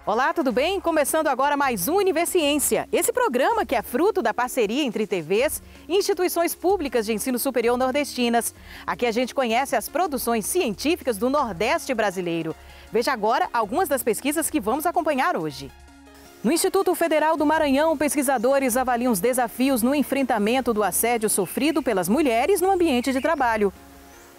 Olá, tudo bem? Começando agora mais um Universiência. Esse programa que é fruto da parceria entre TVs e instituições públicas de ensino superior nordestinas. Aqui a gente conhece as produções científicas do Nordeste brasileiro. Veja agora algumas das pesquisas que vamos acompanhar hoje. No Instituto Federal do Maranhão, pesquisadores avaliam os desafios no enfrentamento do assédio sofrido pelas mulheres no ambiente de trabalho.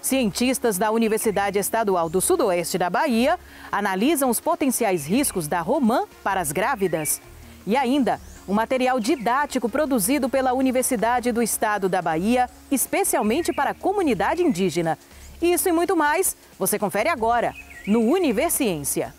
Cientistas da Universidade Estadual do Sudoeste da Bahia analisam os potenciais riscos da romã para as grávidas. E ainda, um material didático produzido pela Universidade do Estado da Bahia, especialmente para a comunidade indígena. Isso e muito mais, você confere agora no Universiência.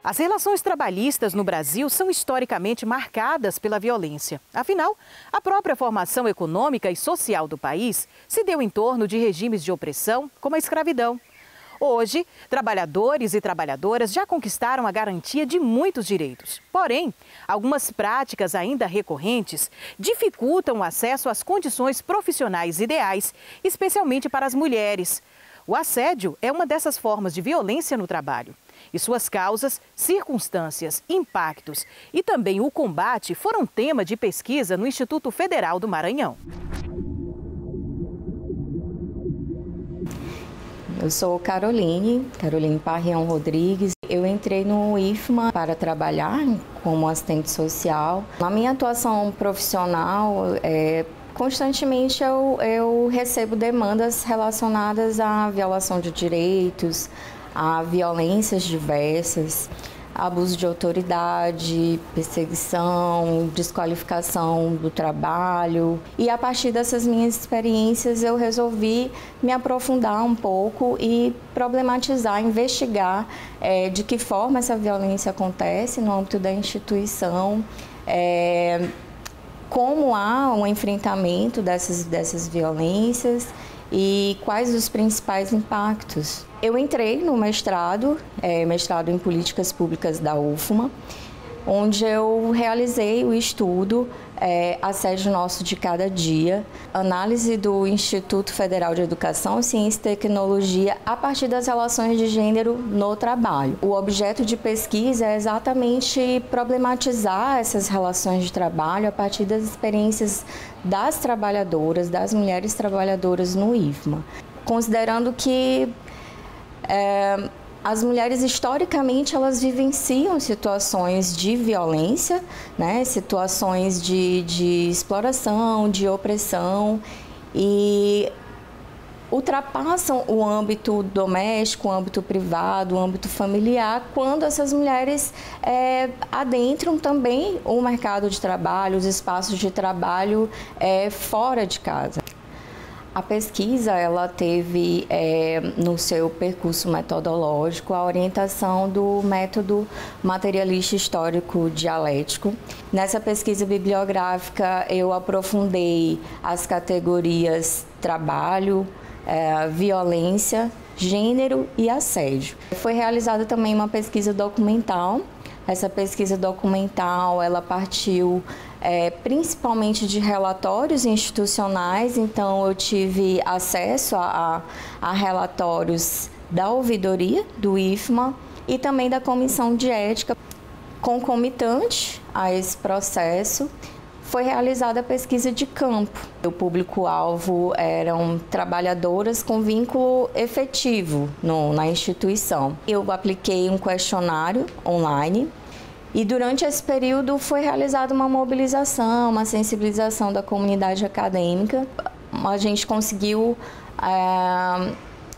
As relações trabalhistas no Brasil são historicamente marcadas pela violência. Afinal, a própria formação econômica e social do país se deu em torno de regimes de opressão, como a escravidão. Hoje, trabalhadores e trabalhadoras já conquistaram a garantia de muitos direitos. Porém, algumas práticas ainda recorrentes dificultam o acesso às condições profissionais ideais, especialmente para as mulheres. O assédio é uma dessas formas de violência no trabalho. E suas causas, circunstâncias, impactos e também o combate foram tema de pesquisa no Instituto Federal do Maranhão. Eu sou Caroline Parrião Rodrigues. Eu entrei no IFMA para trabalhar como assistente social. Na minha atuação profissional, constantemente eu recebo demandas relacionadas à violação de direitos, a violências diversas, abuso de autoridade, perseguição, desqualificação do trabalho. E a partir dessas minhas experiências eu resolvi me aprofundar um pouco e problematizar, investigar de que forma essa violência acontece no âmbito da instituição, como há um enfrentamento dessas violências e quais os principais impactos. Eu entrei no mestrado em Políticas Públicas da UFMA, onde eu realizei o estudo Assédio Nosso de Cada Dia, análise do Instituto Federal de Educação, Ciência e Tecnologia a partir das relações de gênero no trabalho. O objeto de pesquisa é exatamente problematizar essas relações de trabalho a partir das experiências das trabalhadoras, das mulheres trabalhadoras no IFMA, considerando que as mulheres, historicamente, elas vivenciam situações de violência, né? Situações de exploração, de opressão e ultrapassam o âmbito doméstico, o âmbito privado, o âmbito familiar, quando essas mulheres adentram também o mercado de trabalho, os espaços de trabalho fora de casa. A pesquisa ela teve no seu percurso metodológico a orientação do método materialista histórico dialético. Nessa pesquisa bibliográfica eu aprofundei as categorias trabalho, violência, gênero e assédio. Foi realizada também uma pesquisa documental. Essa pesquisa documental ela partiu principalmente de relatórios institucionais, então eu tive acesso a relatórios da ouvidoria do IFMA e também da comissão de ética. Concomitante a esse processo, foi realizada a pesquisa de campo. O público-alvo eram trabalhadoras com vínculo efetivo na instituição. Eu apliquei um questionário online e durante esse período foi realizada uma mobilização, uma sensibilização da comunidade acadêmica. A gente conseguiu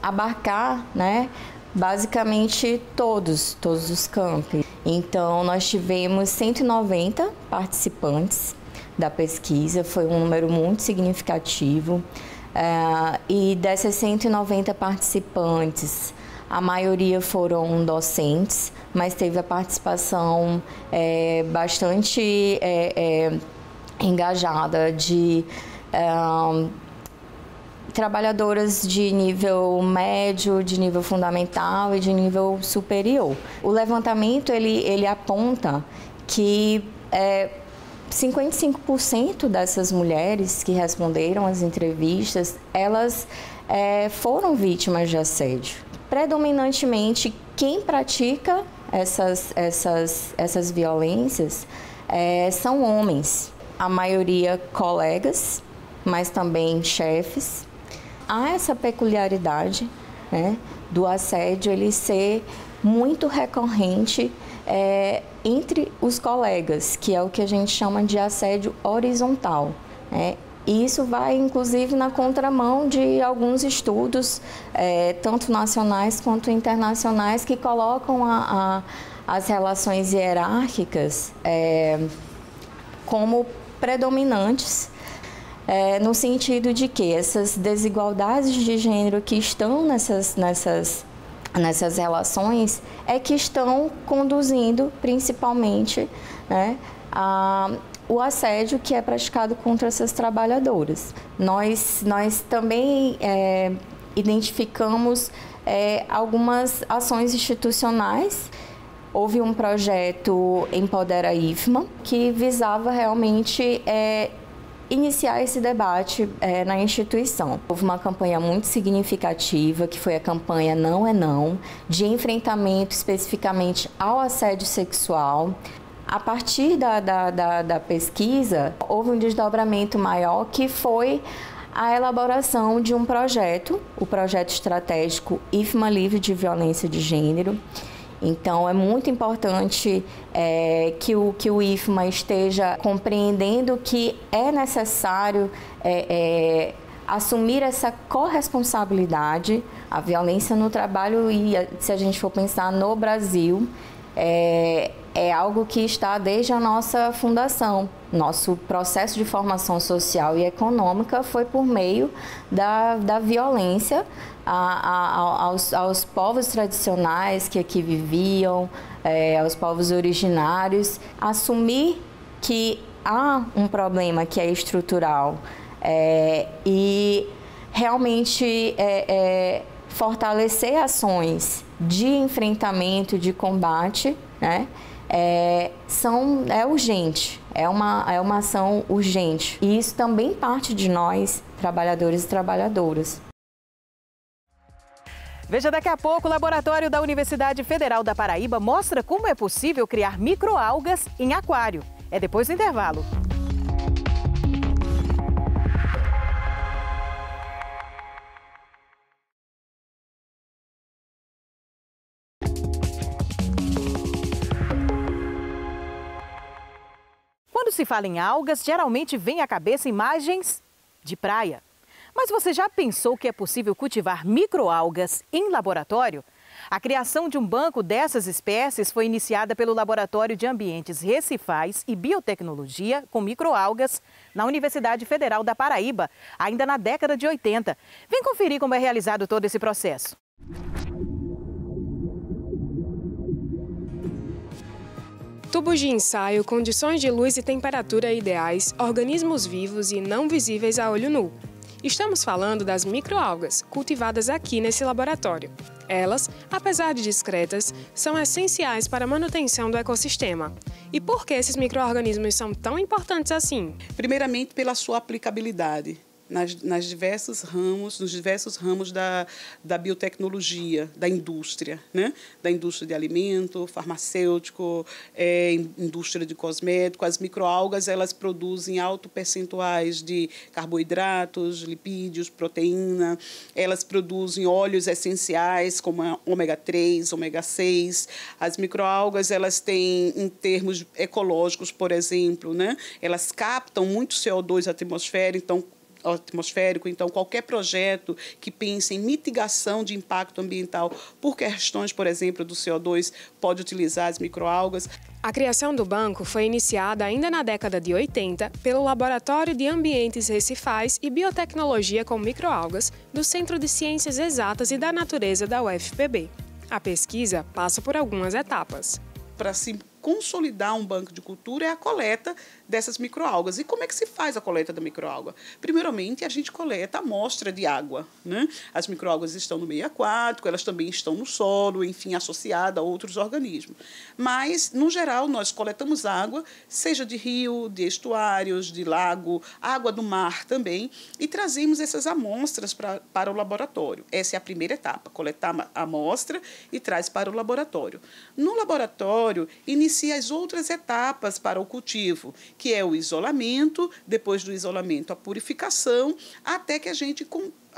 abarcar, né, basicamente todos os campos. Então, nós tivemos 190 participantes da pesquisa, foi um número muito significativo. E dessas 190 participantes, a maioria foram docentes, mas teve a participação bastante engajada de trabalhadoras de nível médio, de nível fundamental e de nível superior. O levantamento ele aponta que 55% dessas mulheres que responderam às entrevistas, elas foram vítimas de assédio. Predominantemente, quem pratica essas violências são homens, a maioria colegas, mas também chefes. Há essa peculiaridade, né, do assédio ele ser muito recorrente entre os colegas, que é o que a gente chama de assédio horizontal, né? E isso vai, inclusive, na contramão de alguns estudos, tanto nacionais quanto internacionais, que colocam as relações hierárquicas como predominantes, no sentido de que essas desigualdades de gênero que estão nessas relações que estão conduzindo principalmente, né, o assédio que é praticado contra essas trabalhadoras. Nós também identificamos algumas ações institucionais. Houve um projeto Empodera IFMA que visava realmente iniciar esse debate na instituição. Houve uma campanha muito significativa, que foi a campanha Não é Não, de enfrentamento especificamente ao assédio sexual. A partir da pesquisa, houve um desdobramento maior, que foi a elaboração de um projeto, o projeto estratégico IFMA Livre de Violência de Gênero. Então, é muito importante que o IFMA esteja compreendendo que é necessário assumir essa corresponsabilidade. A violência no trabalho, e se a gente for pensar no Brasil, é algo que está desde a nossa fundação. Nosso processo de formação social e econômica foi por meio da violência aos povos tradicionais que aqui viviam, aos povos originários. Assumir que há um problema que é estrutural e realmente fortalecer ações de enfrentamento, de combate, né? É urgente, é uma ação urgente. E isso também parte de nós, trabalhadores e trabalhadoras. Veja daqui a pouco, o laboratório da Universidade Federal da Paraíba mostra como é possível criar microalgas em aquário. É depois do intervalo. Quando se fala em algas, geralmente vem à cabeça imagens de praia. Mas você já pensou que é possível cultivar microalgas em laboratório? A criação de um banco dessas espécies foi iniciada pelo Laboratório de Ambientes Recifais e Biotecnologia com microalgas na Universidade Federal da Paraíba, ainda na década de 80. Vem conferir como é realizado todo esse processo. Tubos de ensaio, condições de luz e temperatura ideais, organismos vivos e não visíveis a olho nu. Estamos falando das microalgas, cultivadas aqui nesse laboratório. Elas, apesar de discretas, são essenciais para a manutenção do ecossistema. E por que esses micro-organismos são tão importantes assim? Primeiramente, pela sua aplicabilidade. Nos diversos ramos da biotecnologia, da indústria, né? Da indústria de alimento, farmacêutico, indústria de cosmético. As microalgas, elas produzem altos percentuais de carboidratos, lipídios, proteína. Elas produzem óleos essenciais, como a ômega 3, ômega 6. As microalgas, elas têm, em termos ecológicos, por exemplo, né? Elas captam muito CO2 atmosférico, então qualquer projeto que pense em mitigação de impacto ambiental por questões, por exemplo, do CO2, pode utilizar as microalgas. A criação do banco foi iniciada ainda na década de 80 pelo Laboratório de Ambientes Recifais e Biotecnologia com Microalgas do Centro de Ciências Exatas e da Natureza da UFPB. A pesquisa passa por algumas etapas. Para se consolidar um banco de cultura é a coleta dessas microalgas. E como é que se faz a coleta da microalga? Primeiramente, a gente coleta a amostra de água, né? As microalgas estão no meio aquático, elas também estão no solo, enfim, associadas a outros organismos. Mas, no geral, nós coletamos água, seja de rio, de estuários, de lago, água do mar também, e trazemos essas amostras para o laboratório. Essa é a primeira etapa, coletar a amostra e traz para o laboratório. No laboratório, inicia as outras etapas para o cultivo, que é o isolamento, depois do isolamento a purificação, até que a gente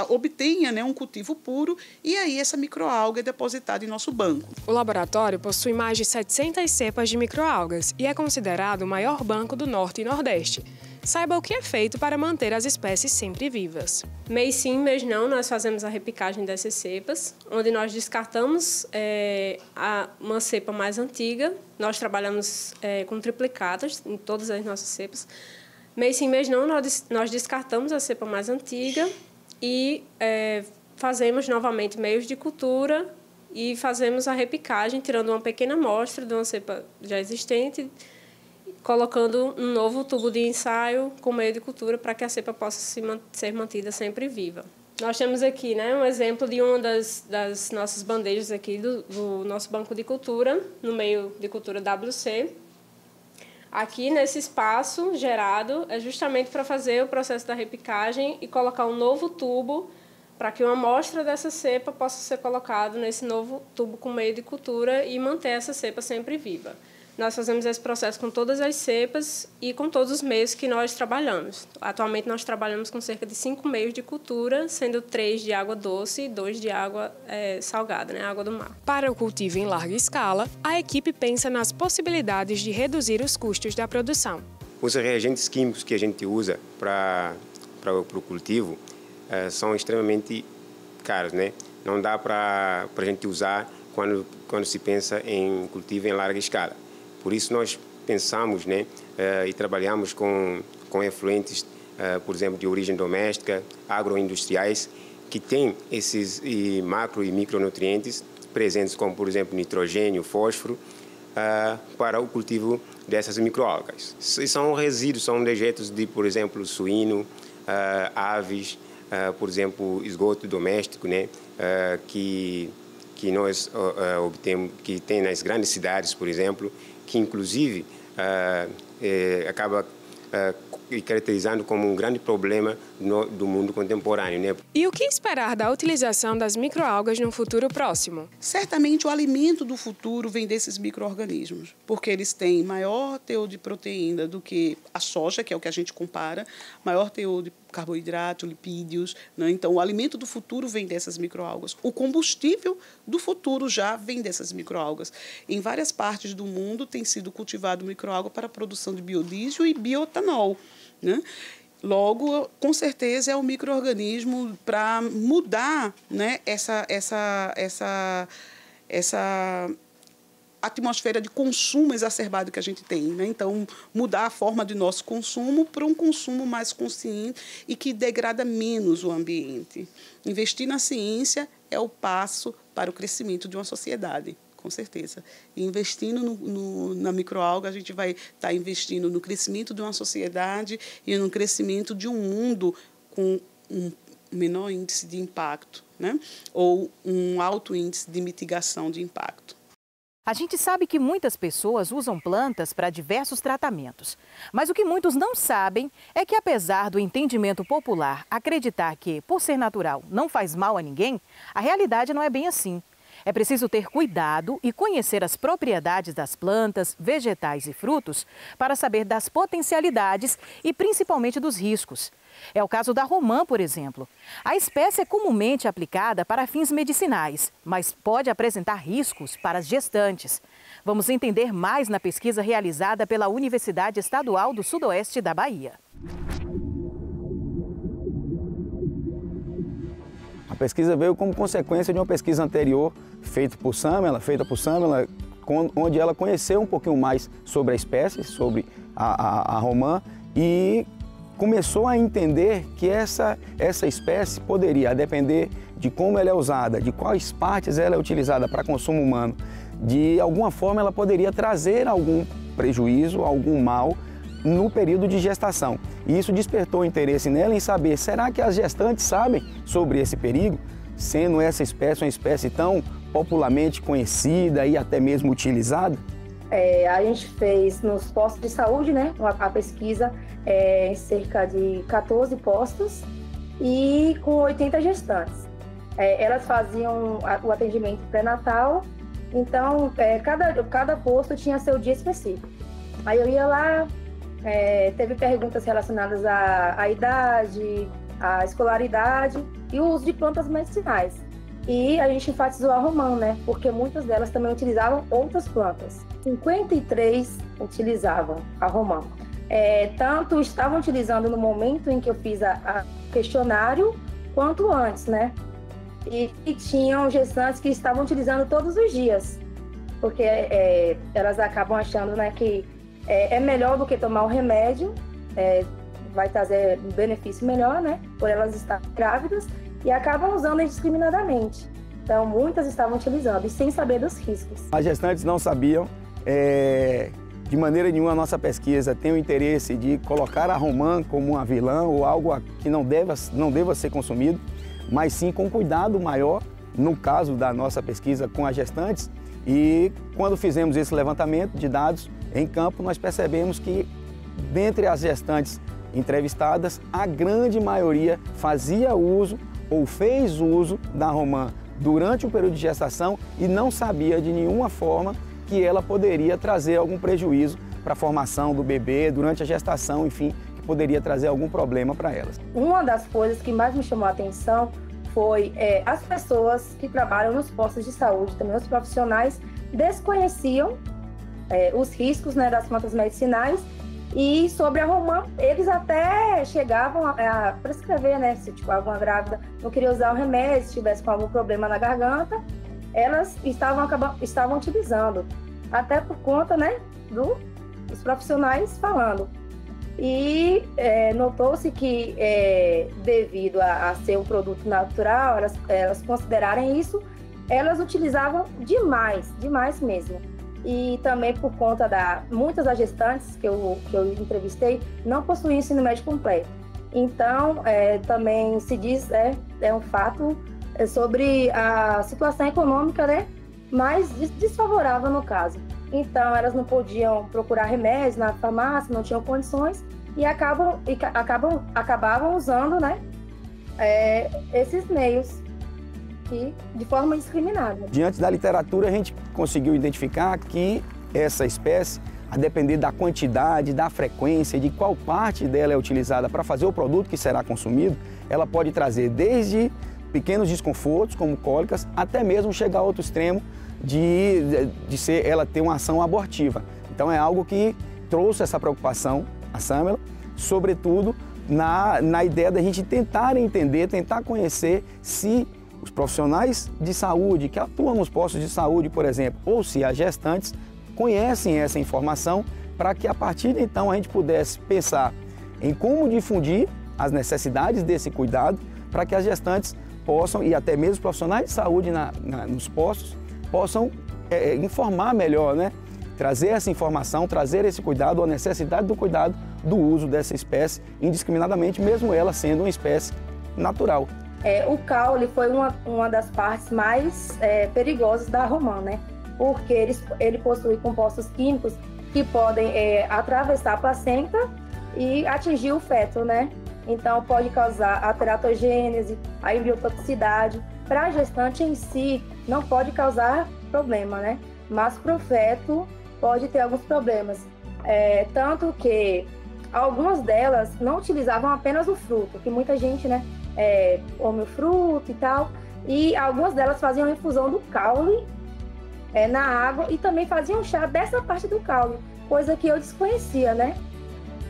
obtenha, né, um cultivo puro, e aí essa microalga é depositada em nosso banco. O laboratório possui mais de 700 cepas de microalgas e é considerado o maior banco do Norte e Nordeste. Saiba o que é feito para manter as espécies sempre vivas. Mês sim, mês não, nós fazemos a repicagem dessas cepas, onde nós descartamos uma cepa mais antiga. Nós trabalhamos com triplicatas em todas as nossas cepas. Mês sim, mês não, nós descartamos a cepa mais antiga e fazemos novamente meios de cultura e fazemos a repicagem, tirando uma pequena amostra de uma cepa já existente, colocando um novo tubo de ensaio com meio de cultura para que a cepa possa ser mantida sempre viva. Nós temos aqui, né, um exemplo de uma das nossas bandejas aqui do nosso banco de cultura, no meio de cultura WC. Aqui, nesse espaço gerado, é justamente para fazer o processo da repicagem e colocar um novo tubo para que uma amostra dessa cepa possa ser colocada nesse novo tubo com meio de cultura e manter essa cepa sempre viva. Nós fazemos esse processo com todas as cepas e com todos os meios que nós trabalhamos. Atualmente, nós trabalhamos com cerca de 5 meios de cultura, sendo 3 de água doce e 2 de água salgada, né, água do mar. Para o cultivo em larga escala, a equipe pensa nas possibilidades de reduzir os custos da produção. Os reagentes químicos que a gente usa para o cultivo são extremamente caros, né? Não dá para a gente usar quando se pensa em cultivo em larga escala. Por isso, nós pensamos, né, e trabalhamos com efluentes, por exemplo, de origem doméstica, agroindustriais, que têm esses macro e micronutrientes presentes, como, por exemplo, nitrogênio, fósforo, para o cultivo dessas microalgas. São resíduos, são dejetos de, por exemplo, suíno, aves, por exemplo, esgoto doméstico, né, que nós obtemos, que tem nas grandes cidades, por exemplo, que inclusive acaba caracterizando como um grande problema do mundo contemporâneo, né? E o que esperar da utilização das microalgas no futuro próximo? Certamente o alimento do futuro vem desses micro-organismos, porque eles têm maior teor de proteína do que a soja, que é o que a gente compara, maior teor de carboidrato, lipídios, né? Então, o alimento do futuro vem dessas microalgas. O combustível do futuro já vem dessas microalgas. Em várias partes do mundo tem sido cultivado microalga para a produção de biodiesel e bioetanol, né? Logo, com certeza, é o micro-organismo para mudar, né, essa atmosfera de consumo exacerbado que a gente tem, né? Então, mudar a forma de nosso consumo para um consumo mais consciente e que degrada menos o ambiente. Investir na ciência é o passo para o crescimento de uma sociedade, com certeza. E investindo na microalga, a gente vai estar investindo no crescimento de uma sociedade e no crescimento de um mundo com um menor índice de impacto, né? Ou um alto índice de mitigação de impacto. A gente sabe que muitas pessoas usam plantas para diversos tratamentos. Mas o que muitos não sabem é que, apesar do entendimento popular acreditar que, por ser natural, não faz mal a ninguém, a realidade não é bem assim. É preciso ter cuidado e conhecer as propriedades das plantas, vegetais e frutos para saber das potencialidades e principalmente dos riscos. É o caso da romã, por exemplo. A espécie é comumente aplicada para fins medicinais, mas pode apresentar riscos para as gestantes. Vamos entender mais na pesquisa realizada pela Universidade Estadual do Sudoeste da Bahia. A pesquisa veio como consequência de uma pesquisa anterior feita por Samela, onde ela conheceu um pouquinho mais sobre a espécie, sobre a romã, e começou a entender que essa espécie poderia, a depender de como ela é usada, de quais partes ela é utilizada para consumo humano, de alguma forma ela poderia trazer algum prejuízo, algum mal no período de gestação. E isso despertou interesse nela em saber, será que as gestantes sabem sobre esse perigo? Sendo essa espécie uma espécie tão popularmente conhecida e até mesmo utilizada? A gente fez nos postos de saúde, né, a pesquisa em cerca de 14 postos e com 80 gestantes. Elas faziam o atendimento pré-natal, então cada posto tinha seu dia específico. Aí eu ia lá, teve perguntas relacionadas à idade, à escolaridade e o uso de plantas medicinais. E a gente enfatizou a romã, né? Porque muitas delas também utilizavam outras plantas. 53 utilizavam a romã. Tanto estavam utilizando no momento em que eu fiz a questionário, quanto antes, né? E tinham gestantes que estavam utilizando todos os dias. Porque elas acabam achando, né, que é melhor do que tomar o remédio, vai trazer um benefício melhor, né? Por elas estarem grávidas. E acabam usando indiscriminadamente. Então, muitas estavam utilizando e sem saber dos riscos. As gestantes não sabiam. De maneira nenhuma, a nossa pesquisa tem o interesse de colocar a romã como uma vilã ou algo que não deva ser consumido, mas sim com cuidado maior, no caso da nossa pesquisa com as gestantes. E quando fizemos esse levantamento de dados em campo, nós percebemos que, dentre as gestantes entrevistadas, a grande maioria fazia uso ou fez uso da romã durante o período de gestação e não sabia de nenhuma forma que ela poderia trazer algum prejuízo para a formação do bebê durante a gestação, enfim, que poderia trazer algum problema para elas. Uma das coisas que mais me chamou a atenção foi as pessoas que trabalham nos postos de saúde, também os profissionais, desconheciam os riscos, né, das plantas medicinais. E sobre a romã, eles até chegavam a prescrever, né? Se alguma grávida não queria usar o remédio, se tivesse com algum problema na garganta, elas estavam utilizando. Até por conta, né, dos profissionais falando. E notou-se que, devido a ser um produto natural, elas considerarem isso, elas utilizavam demais mesmo. E também por conta muitas das gestantes que eu entrevistei não possuíam ensino médio completo. Então, também se diz, um fato sobre a situação econômica, né, mais desfavorável no caso. Então, elas não podiam procurar remédios na farmácia, não tinham condições e acabavam usando, né, esses meios de forma indiscriminada. Diante da literatura, a gente conseguiu identificar que essa espécie, a depender da quantidade, da frequência, de qual parte dela é utilizada para fazer o produto que será consumido, ela pode trazer desde pequenos desconfortos, como cólicas, até mesmo chegar a outro extremo de ela ter uma ação abortiva. Então é algo que trouxe essa preocupação a Samela, sobretudo na ideia da gente tentar entender, tentar conhecer se os profissionais de saúde que atuam nos postos de saúde, por exemplo, ou se as gestantes conhecem essa informação para que a partir de então a gente pudesse pensar em como difundir as necessidades desse cuidado para que as gestantes possam, e até mesmo os profissionais de saúde nos postos, possam informar melhor, né? Trazer essa informação, trazer esse cuidado, a necessidade do cuidado do uso dessa espécie indiscriminadamente, mesmo ela sendo uma espécie natural. O caule foi uma das partes mais perigosas da romã, né? Porque ele possui compostos químicos que podem atravessar a placenta e atingir o feto, né? Então, pode causar a teratogênese, a embriotoxicidade. Para a gestante em si, não pode causar problema, né? Mas para o feto, pode ter alguns problemas. Tanto que algumas delas não utilizavam apenas o fruto, que muita gente, né, come o fruto e tal. E algumas delas faziam a infusão do caule na água e também faziam chá dessa parte do caule, coisa que eu desconhecia, né?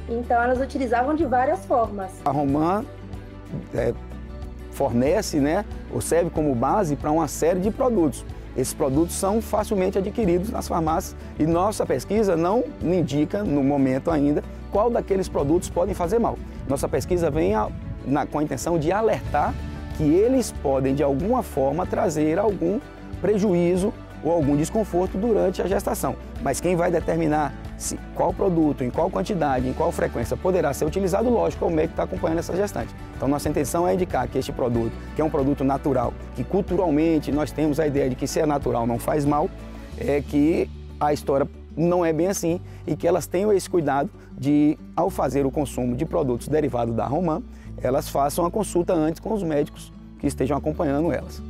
Então, elas utilizavam de várias formas. A romã fornece, né, ou serve como base para uma série de produtos. Esses produtos são facilmente adquiridos nas farmácias e nossa pesquisa não indica, no momento ainda, qual daqueles produtos podem fazer mal. Nossa pesquisa vem com a intenção de alertar que eles podem, de alguma forma, trazer algum prejuízo ou algum desconforto durante a gestação. Mas quem vai determinar qual produto, em qual quantidade, em qual frequência poderá ser utilizado, lógico, é o médico que está acompanhando essa gestante. Então nossa intenção é indicar que este produto, que é um produto natural, que culturalmente nós temos a ideia de que se é natural não faz mal, é que a história não é bem assim e que elas tenham esse cuidado de, ao fazer o consumo de produtos derivados da romã, elas façam a consulta antes com os médicos que estejam acompanhando elas.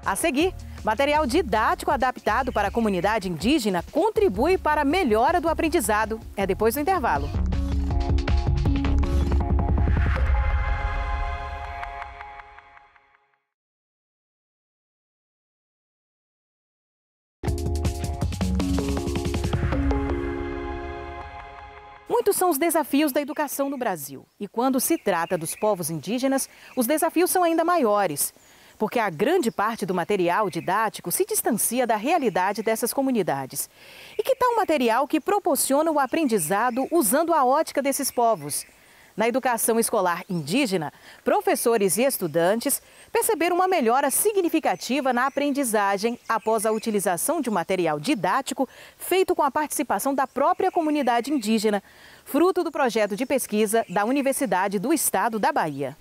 A seguir, material didático adaptado para a comunidade indígena contribui para a melhora do aprendizado. É depois do intervalo. Muitos são os desafios da educação no Brasil. E quando se trata dos povos indígenas, os desafios são ainda maiores. Porque a grande parte do material didático se distancia da realidade dessas comunidades. E que tal um material que proporciona o aprendizado usando a ótica desses povos? Na educação escolar indígena, professores e estudantes perceberam uma melhora significativa na aprendizagem após a utilização de um material didático feito com a participação da própria comunidade indígena, fruto do projeto de pesquisa da Universidade do Estado da Bahia.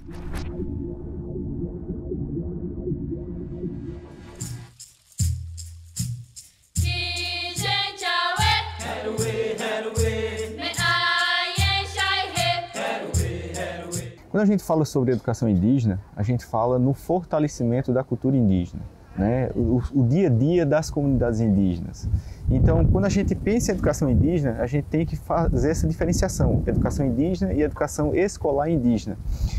Quando a gente fala sobre educação indígena, a gente fala no fortalecimento da cultura indígena, né? O dia a dia das comunidades indígenas. Então, quando a gente pensa em educação indígena, a gente tem que fazer essa diferenciação, educação indígena e educação escolar indígena.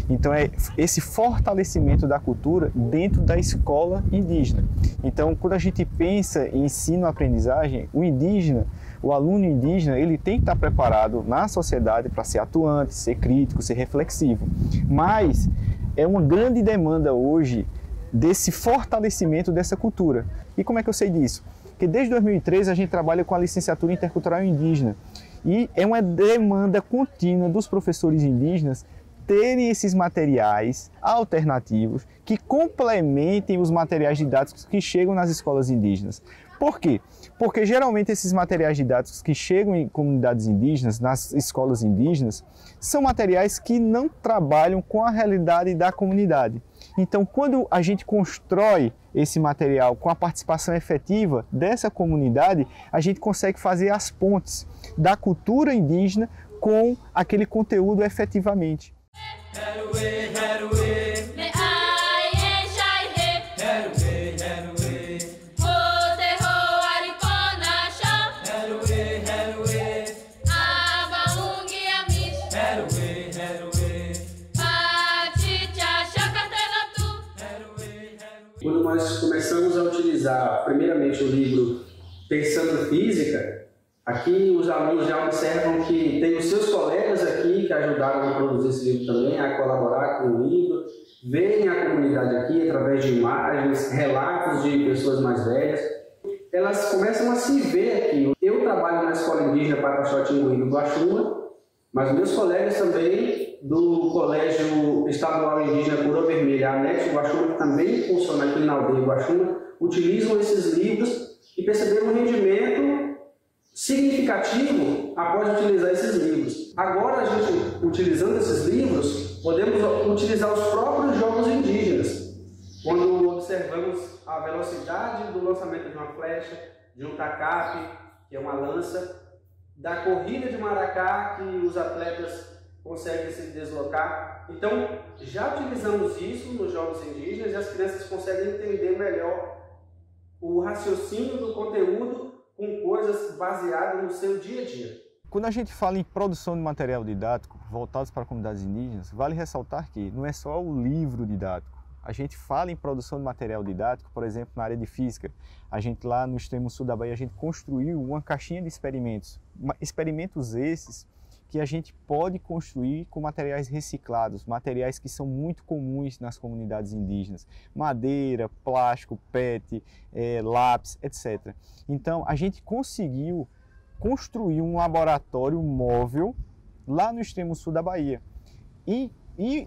Então, é esse fortalecimento da cultura dentro da escola indígena. Então, quando a gente pensa em ensino-aprendizagem, o indígena, o aluno indígena, ele tem que estar preparado na sociedade para ser atuante, ser crítico, ser reflexivo. Mas é uma grande demanda hoje desse fortalecimento dessa cultura. E como é que eu sei disso? Porque desde 2013 a gente trabalha com a licenciatura intercultural indígena e é uma demanda contínua dos professores indígenas terem esses materiais alternativos que complementem os materiais didáticos que chegam nas escolas indígenas. Por quê? Porque geralmente esses materiais didáticos que chegam em comunidades indígenas, nas escolas indígenas, são materiais que não trabalham com a realidade da comunidade. Então, quando a gente constrói esse material com a participação efetiva dessa comunidade, a gente consegue fazer as pontes da cultura indígena com aquele conteúdo efetivamente. Quando nós começamos a utilizar, primeiramente, o livro Pensando Física, aqui os alunos já observam que tem os seus colegas aqui que ajudaram a produzir esse livro também, a colaborar com o livro, veem a comunidade aqui através de imagens, relatos de pessoas mais velhas. Elas começam a se ver aqui. Eu trabalho na Escola Indígena Pataxó-Tingüí do Guaxuma, mas meus colegas também do Colégio Estadual Indígena Coroa Vermelha, anexo Guaxuma, que também funciona aqui na aldeia Guaxuma, utilizam esses livros e perceberam um rendimento significativo após utilizar esses livros. Agora, a gente, utilizando esses livros, podemos utilizar os próprios jogos indígenas. Quando observamos a velocidade do lançamento de uma flecha, de um tacape, que é uma lança, da corrida de maracá, que os atletas conseguem se deslocar. Então, já utilizamos isso nos jogos indígenas e as crianças conseguem entender melhor o raciocínio do conteúdo com coisas baseadas no seu dia a dia. Quando a gente fala em produção de material didático voltados para comunidades indígenas, vale ressaltar que não é só o livro didático. A gente fala em produção de material didático, por exemplo, na área de física. A gente lá no extremo sul da Bahia, a gente construiu uma caixinha de experimentos. Experimentos esses que a gente pode construir com materiais reciclados, materiais que são muito comuns nas comunidades indígenas, madeira, plástico, PET, lápis, etc. Então, a gente conseguiu construir um laboratório móvel lá no extremo sul da Bahia. E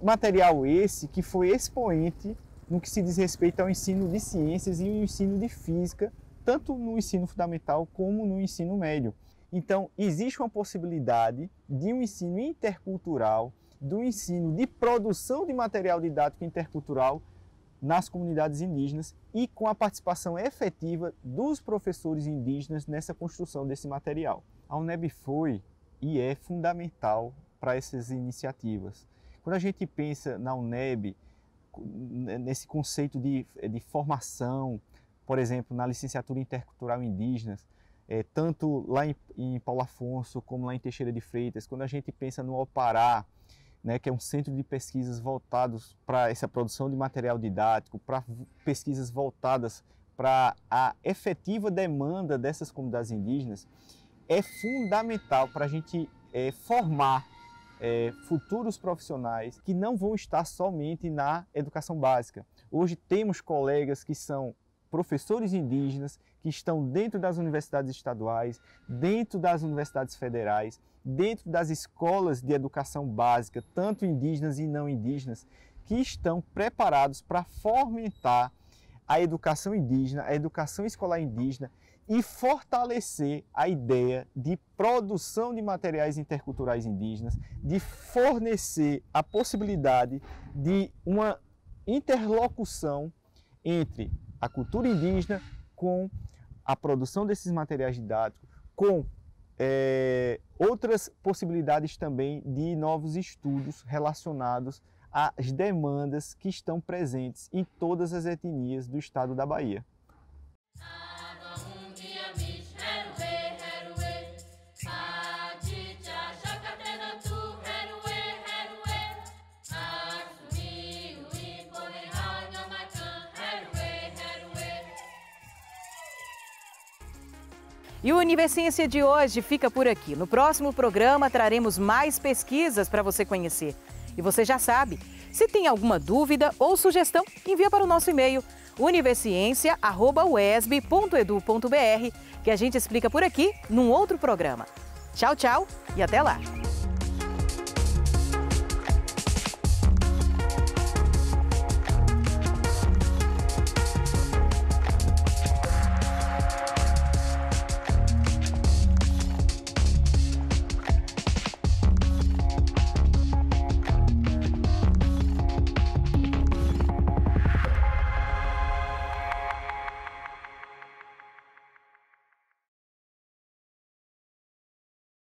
material esse que foi expoente no que se diz respeito ao ensino de ciências e o ensino de física, tanto no ensino fundamental como no ensino médio. Então, existe uma possibilidade de um ensino intercultural, do ensino de produção de material didático intercultural nas comunidades indígenas e com a participação efetiva dos professores indígenas nessa construção desse material. A UNEB foi e é fundamental para essas iniciativas. Quando a gente pensa na UNEB, nesse conceito de formação, por exemplo, na licenciatura intercultural indígenas, tanto lá em Paulo Afonso como lá em Teixeira de Freitas, quando a gente pensa no Opará, né, que é um centro de pesquisas voltados para essa produção de material didático, para pesquisas voltadas para a efetiva demanda dessas comunidades indígenas, é fundamental para a gente formar futuros profissionais que não vão estar somente na educação básica. Hoje temos colegas que são professores indígenas que estão dentro das universidades estaduais, dentro das universidades federais, dentro das escolas de educação básica, tanto indígenas e não indígenas, que estão preparados para fomentar a educação indígena, a educação escolar indígena e fortalecer a ideia de produção de materiais interculturais indígenas, de fornecer a possibilidade de uma interlocução entre a cultura indígena com a produção desses materiais didáticos, com outras possibilidades também de novos estudos relacionados às demandas que estão presentes em todas as etnias do estado da Bahia. E o Univerciência de hoje fica por aqui. No próximo programa traremos mais pesquisas para você conhecer. E você já sabe, se tem alguma dúvida ou sugestão, envia para o nosso e-mail univerciência@uesb.edu.br, que a gente explica por aqui num outro programa. Tchau, tchau e até lá!